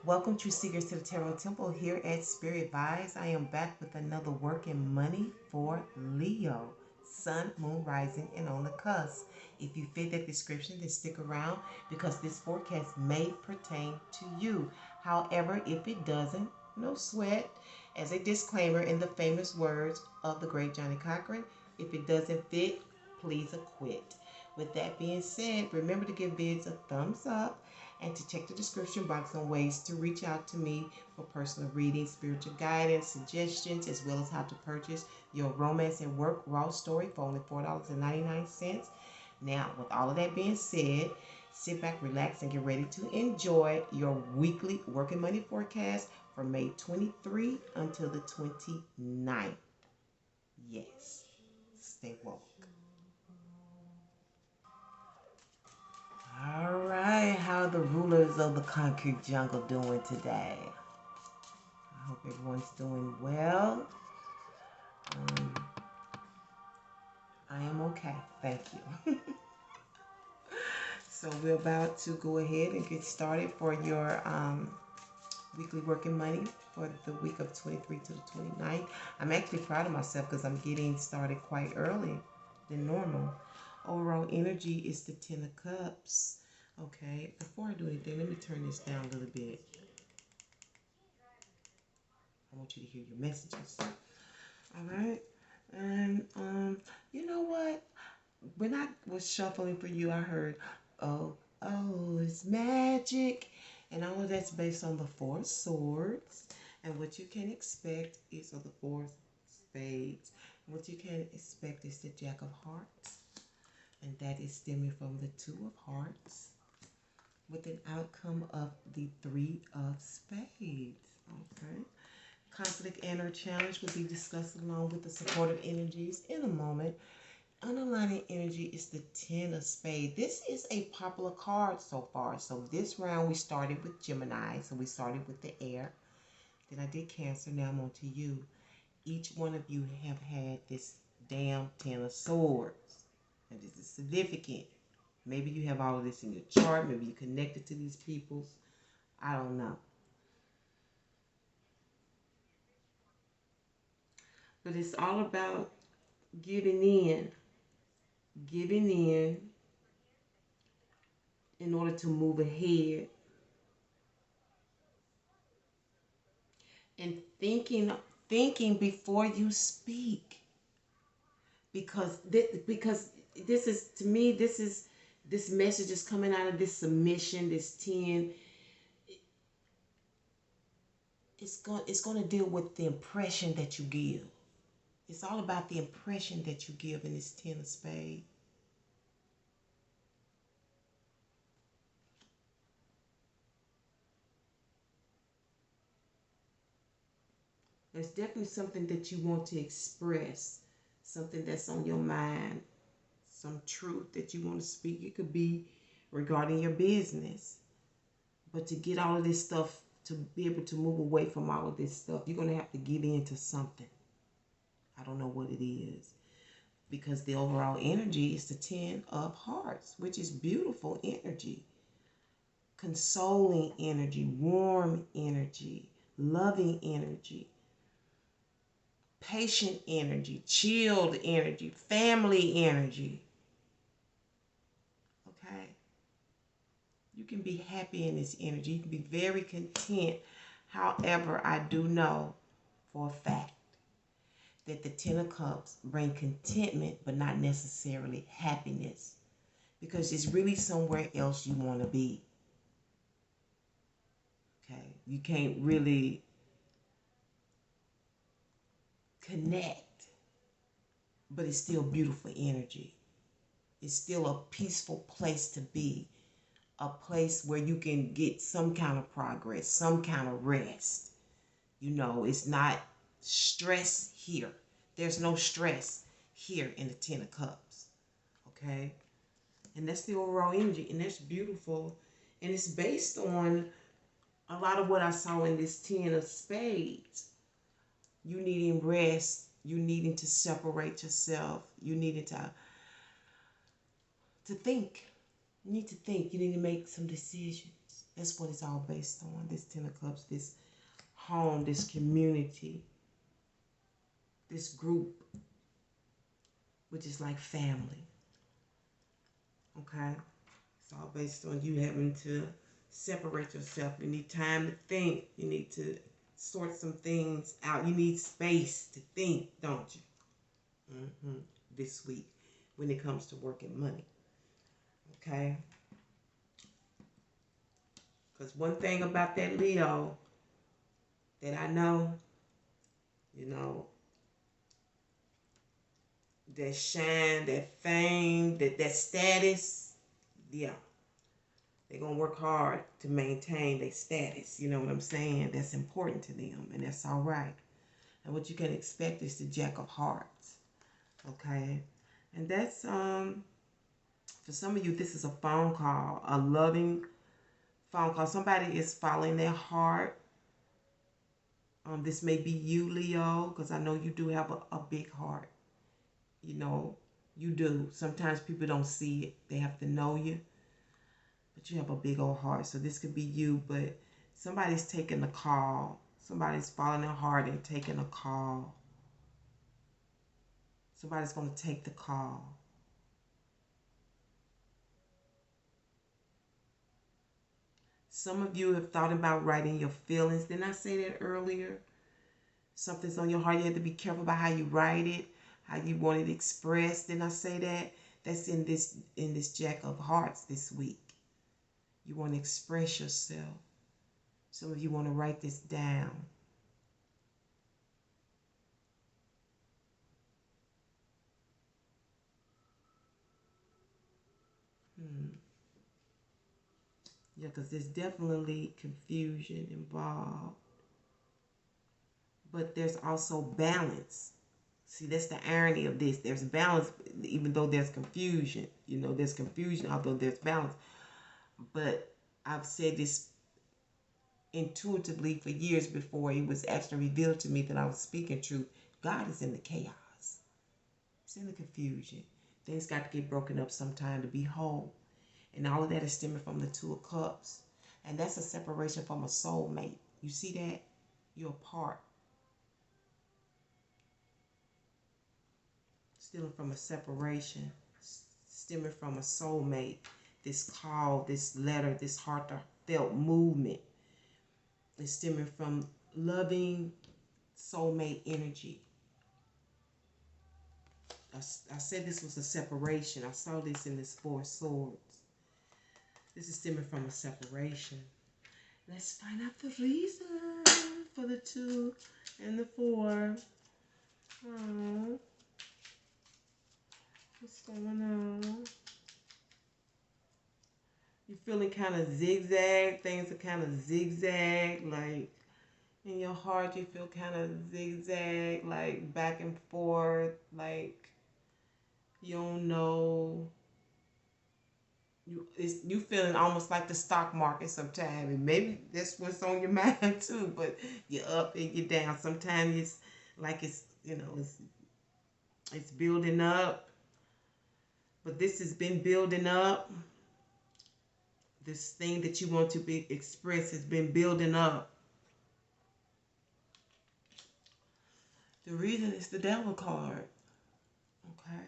Welcome, true seekers, to the Tarot Temple here at Spirit Vibes. I am back with another work and money for Leo, Sun, Moon, Rising, and on the cusp. If you fit that description, then stick around because this forecast may pertain to you. However, if it doesn't, no sweat. As a disclaimer, in the famous words of the great Johnny Cochran, if it doesn't fit, please acquit. With that being said, remember to give vids a thumbs up and to check the description box on ways to reach out to me for personal readings, spiritual guidance, suggestions, as well as how to purchase your romance and work raw story for only $4.99. Now, with all of that being said, sit back, relax, and get ready to enjoy your weekly work and money forecast for May 23 until the 29th. Yes, stay woke. All right, how are the rulers of the concrete jungle doing today? I hope everyone's doing well. I am okay, thank you. So we're about to go ahead and get started for your weekly working money for the week of 23 to the 29th. I'm actually proud of myself because I'm getting started quite early than normal. Overall energy is the 10 of Cups. Okay, before I do anything, let me turn this down a little bit. I want you to hear your messages. All right. And you know what? When I was shuffling for you, I heard, oh, oh, it's magic. And all of that's based on the Four of Swords. And what you can expect is of the Four of Spades. What you can expect is the Jack of Hearts. And that is stemming from the Two of Hearts with an outcome of the Three of Spades. Okay. Conflict and or challenge will be discussed along with the supportive energies in a moment. Underlining energy is the 10 of Spades. This is a popular card so far. So this round we started with Gemini. So we started with the air. Then I did Cancer. Now I'm on to you. Each one of you have had this damn 10 of Swords. And this is significant. Maybe you have all of this in your chart. Maybe you're connected to these people. I don't know. But it's all about giving in order to move ahead, and thinking before you speak, because this is, to me, this message is coming out of this submission, this 10. It's going to deal with the impression that you give. It's all about the impression that you give in this 10 of Spades. There's definitely something that you want to express, something that's on your mind, some truth that you want to speak. It could be regarding your business. But to get all of this stuff, to be able to move away from all of this stuff, you're going to have to give in to something. I don't know what it is. Because the overall energy is the 10 of Hearts, which is beautiful energy. Consoling energy, warm energy, loving energy, patient energy, chilled energy, family energy. Okay? You can be happy in this energy. You can be very content. However, I do know for a fact that the 10 of Cups bring contentment, but not necessarily happiness. Because it's really somewhere else you want to be. Okay? You can't really connect, but it's still beautiful energy. It's still a peaceful place to be. A place where you can get some kind of progress, some kind of rest. You know, it's not stress here. There's no stress here in the 10 of Cups. Okay? And that's the overall energy. And that's beautiful. And it's based on a lot of what I saw in this 10 of Spades. You needing rest. You needing to separate yourself. You needing to think. You need to think. You need to make some decisions. That's what it's all based on. This Ten of Cups, this home, this community, this group, which is like family. Okay? It's all based on you having to separate yourself. You need time to think. You need to sort some things out. You need space to think, don't you? This week when it comes to work and money. Okay? Because one thing about that Leo that I know, you know, that shine, that fame, that status, yeah, they're going to work hard to maintain their status. You know what I'm saying? That's important to them, and that's all right. And what you can expect is the Jack of Hearts. Okay? And that's, for some of you, this is a phone call, a loving phone call. Somebody is following their heart. This may be you, Leo, because I know you do have a big heart. You know, you do. Sometimes people don't see it. They have to know you. But you have a big old heart. So this could be you, but somebody's taking a call. Somebody's following their heart and taking a call. Somebody's going to take the call. Some of you have thought about writing your feelings. Didn't I say that earlier? Something's on your heart. You have to be careful about how you write it, how you want it expressed. Didn't I say that? That's in this Jack of Hearts this week. You want to express yourself. Some of you want to write this down. Yeah, because there's definitely confusion involved. But there's also balance. See, that's the irony of this. There's balance, even though there's confusion. You know, there's confusion, although there's balance. But I've said this intuitively for years before it was actually revealed to me that I was speaking truth. God is in the chaos. It's in the confusion. Things got to get broken up sometime to be whole. And all of that is stemming from the Two of Cups. And that's a separation from a soulmate. You see that? You're apart. Stemming from a separation. Stemming from a soulmate. This call, this letter, this heartfelt movement is stemming from loving soulmate energy. I said this was a separation. I saw this in this Four of Swords. This is stemming from a separation. Let's find out the reason for the 2 and the 4. Oh, what's going on? You're feeling kind of zigzag. Things are kind of zigzag. Like in your heart, you feel kind of zigzag, like back and forth. Like you don't know. You feeling almost like the stock market sometimes, and maybe that's what's on your mind too. But you're up and you're down. Sometimes it's like it's it's building up, but this has been building up. This thing that you want to be expressed has been building up. The reason is the Devil card. Okay.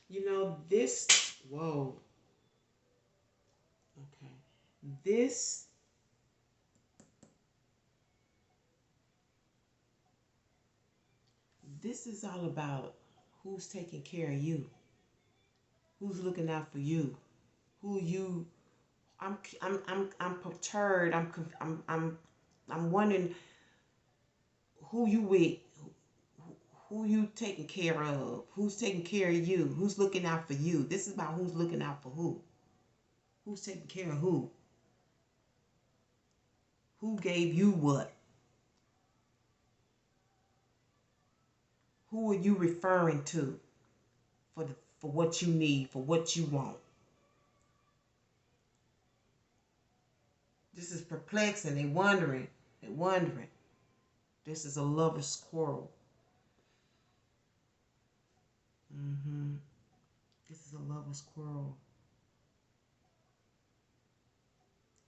You know, this, whoa. Okay. This is all about who's taking care of you. Who's looking out for you. Who you I'm perturbed. I'm wondering who you with, who you taking care of, who's taking care of you, who's looking out for you. This is about who's looking out for who. Who's taking care of who? Who gave you what? Who are you referring to for what you need, for what you want? This is perplexing. They're wondering. They're wondering. This is a lover's quarrel. This is a lover's quarrel.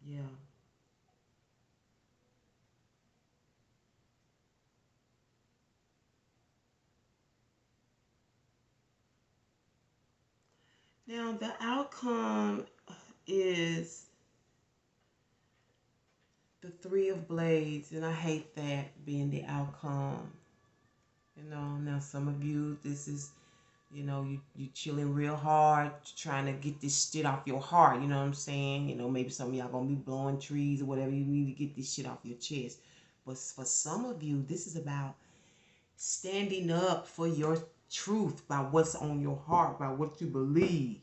Yeah. Now, the outcome is the Three of Blades, and I hate that being the outcome. You know, now some of you, this is, you know, you chilling real hard, trying to get this shit off your heart. You know what I'm saying? You know, maybe some of y'all gonna be blowing trees or whatever. You need to get this shit off your chest. But for some of you, this is about standing up for your truth, by what's on your heart, by what you believe.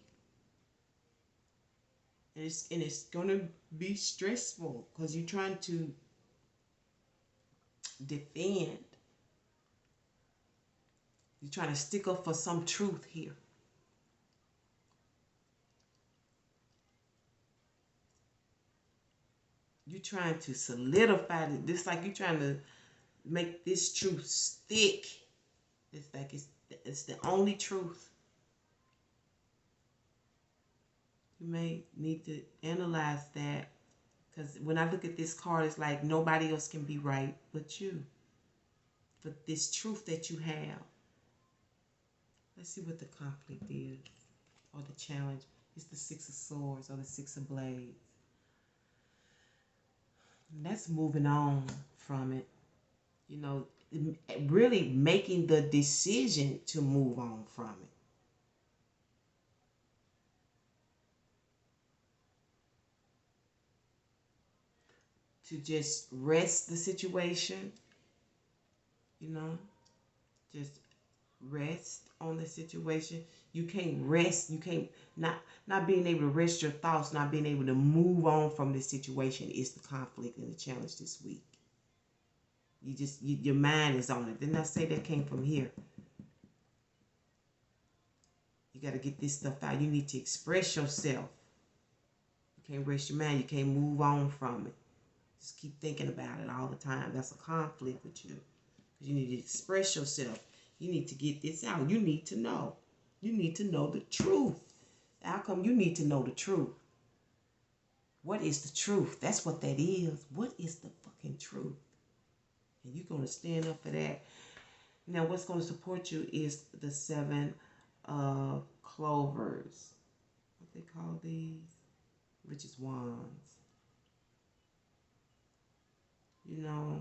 And it's gonna be stressful because you're trying to defend. You're trying to stick up for some truth here. You're trying to solidify it. It's like you're trying to make this truth stick. It's like it's the only truth. You may need to analyze that, because when I look at this card, it's like nobody else can be right but you. For this truth that you have. Let's see what the conflict is, or the challenge. It's the Six of Swords or the Six of Blades. And that's moving on from it. You know, really making the decision to move on from it. To just rest the situation, you know, just rest on the situation. You can't rest. You can't, not being able to rest your thoughts, not being able to move on from this situation is the conflict and the challenge this week. Your mind is on it. Didn't I say that came from here? You got to get this stuff out. You need to express yourself. You can't rest your mind. You can't move on from it. Just keep thinking about it all the time. That's a conflict with you. Because you need to express yourself. You need to get this out. You need to know. You need to know the truth. How come you need to know the truth? What is the truth? That's what that is. What is the fucking truth? And you're going to stand up for that. Now, what's going to support you is the Seven of Clovers. What they call these? Which is Wands. You know,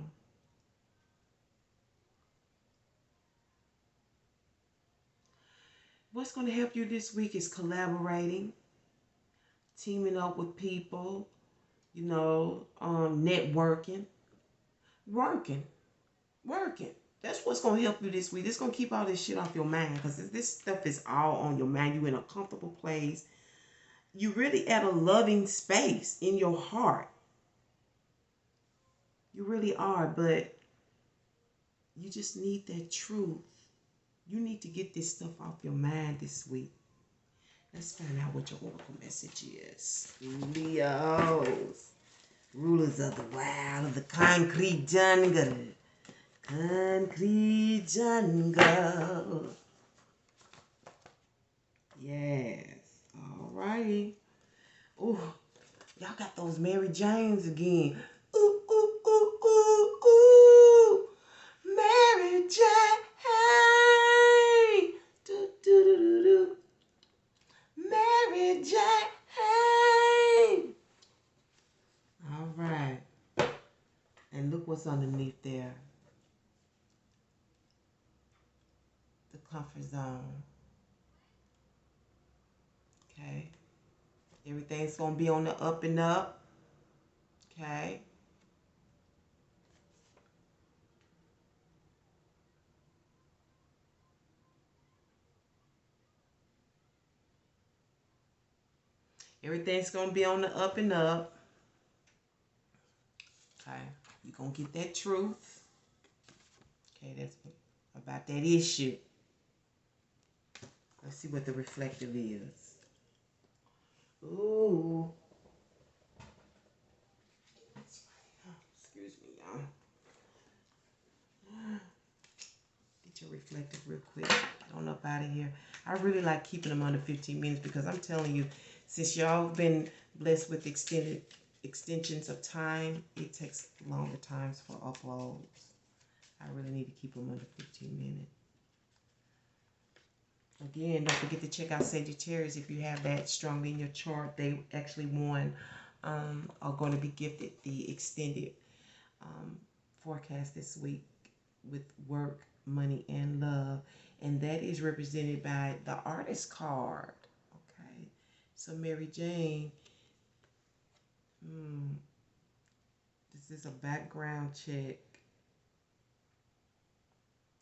what's going to help you this week is collaborating, teaming up with people, you know, networking, working. That's what's going to help you this week. It's going to keep all this shit off your mind, because this stuff is all on your mind. You're in a comfortable place. You're really at a loving space in your heart. You really are, but you just need that truth. You need to get this stuff off your mind this week. Let's find out what your oracle message is. Leos, rulers of the wild, of the concrete jungle. Concrete jungle. Yes. All righty. Ooh, y'all got those Mary Janes again. Ooh, ooh, ooh, ooh, ooh. Mary Jane. Do, do, do, do, do. Mary Jane. All right. And look what's underneath there. The comfort zone. Okay. Everything's going to be on the up and up. Okay. Everything's going to be on the up and up. Okay. You're going to get that truth. Okay, that's about that issue. Let's see what the reflective is. Ooh. Excuse me, y'all. Get your reflective real quick. Get on up out of here. I really like keeping them under 15 minutes because I'm telling you, since y'all been blessed with extensions of time, it takes longer times for uploads. I really need to keep them under 15 minutes. Again, don't forget to check out Sagittarius if you have that strongly in your chart. They actually are going to be gifted the extended forecast this week with work, money, and love. And that is represented by the artist card. Okay. So Mary Jane, this is a background check.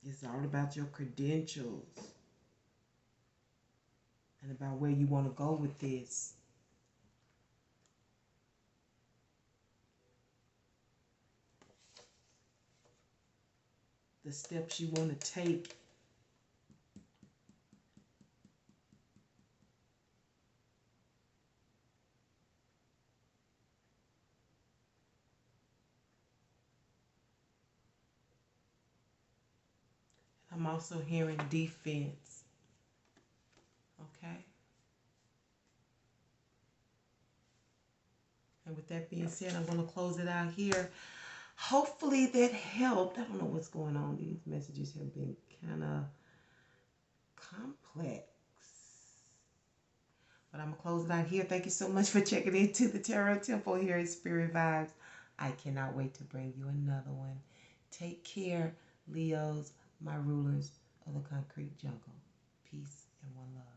It's all about your credentials and about where you want to go with this. The steps you want to take. I'm also hearing defense. Okay. And with that being said, I'm going to close it out here. Hopefully that helped. I don't know what's going on. These messages have been kind of complex. But I'm going to close it out here. Thank you so much for checking into the Tarot Temple here at Spirit Vibes. I cannot wait to bring you another one. Take care, Leos, my rulers of the concrete jungle. Peace and one love.